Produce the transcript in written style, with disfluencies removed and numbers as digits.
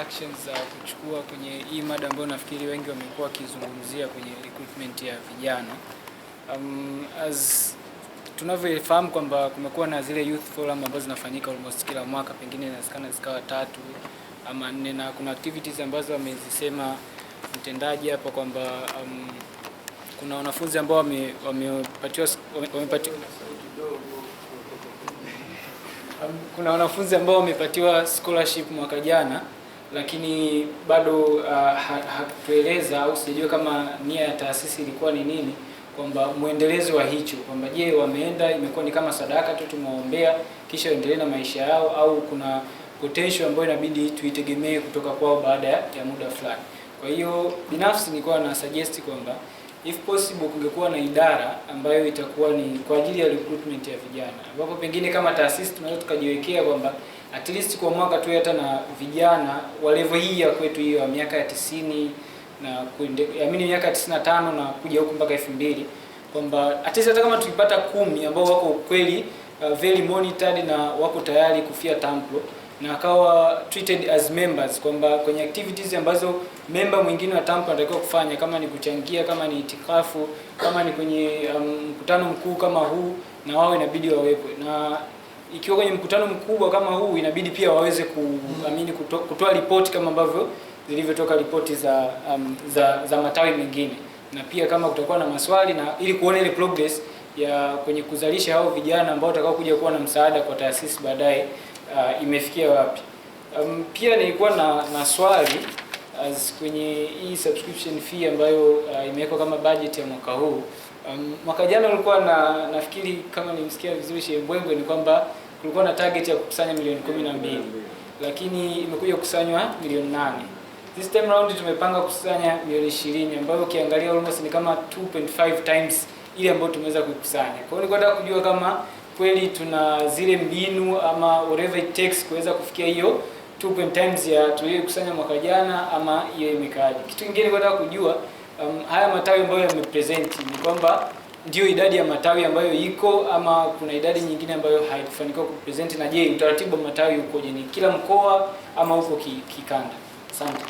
actions za kuchukua kwenye hii mada ambayo nafikiri wengi wamekuwa wakizungumzia kwenye recruitment ya vijana. As tunavyofahamu kwamba kumekuwa na zile youth forum ambazo zinafanyika almost kila mwaka, pengine inawezekana zikawa 3 ama 4, na kuna activities ambazo wamezisema mtendaji hapa kwamba kuna wanafunzi ambao wamepatiwa scholarship mwaka jana, lakini bado hatueleza au sijui kama nia ya taasisi ilikuwa ni nini, kwamba muendelezo wa hicho, kwamba je, wameenda imekuwa ni kama sadaka tu tumewaombea kisha waendelee na maisha yao, au kuna potential ambayo inabidi tuitegemee kutoka kwao baada ya muda fulani. Kwa hiyo binafsi nilikuwa na suggest kwamba if possible kungekuwa na idara ambayo itakuwa ni kwa ajili ya recruitment ya vijana, ambapo pengine kama taasisi tunaweza tukajiwekea kwamba at least kwa mwaka tu hata na vijana wa level hii ya kwetu hiyo ya miaka ya 90 na miaka 95 na kuja huko mpaka 2000, kwamba at least hata kama tukipata 10 ambao wako kweli very monitored na wako tayari kufia Tamplo na akawa treated as members, kwamba kwenye activities ambazo member mwingine wa Tamplo anatakiwa kufanya, kama ni kuchangia, kama ni itikafu, kama ni kwenye mkutano mkuu kama huu, na wao inabidi wawepo, na ikiwa kwenye mkutano mkubwa kama huu inabidi pia waweze kutoa ripoti kama ambavyo zilivyotoka ripoti za matawi mengine, na pia kama kutakuwa na maswali, na ili kuona ile progress ya kwenye kuzalisha hao vijana ambao watakao kuja kuwa na msaada kwa taasisi baadaye imefikia wapi. Pia nilikuwa na swali kwenye hii subscription fee ambayo imewekwa kama budget ya mwaka huu. Mwaka jana ulikuwa nafikiri kama nimesikia vizuri Shembwembwe ni kwamba kulikuwa na target ya kukusanya milioni 12, lakini imekuja kukusanywa milioni 8. This time round tumepanga kukusanya milioni 20, ambayo ukiangalia almost ni kama 2.5 times ile ambayo tumeweza kukusanya. Kwa hiyo nilikuwa nataka kujua kama kweli tuna zile mbinu ama whatever it takes kuweza kufikia hiyo 2 times ya tuliyokusanya mwaka jana, ama hiyo imekaaje. Kitu kingine nilikuwa nataka kujua haya matawi ambayo yamepresent ni kwamba ndio idadi ya matawi ambayo iko, ama kuna idadi nyingine ambayo haikufanikiwa kupresent, na je, utaratibu wa matawi ukoje, ni kila mkoa ama huko kikanda? Asante.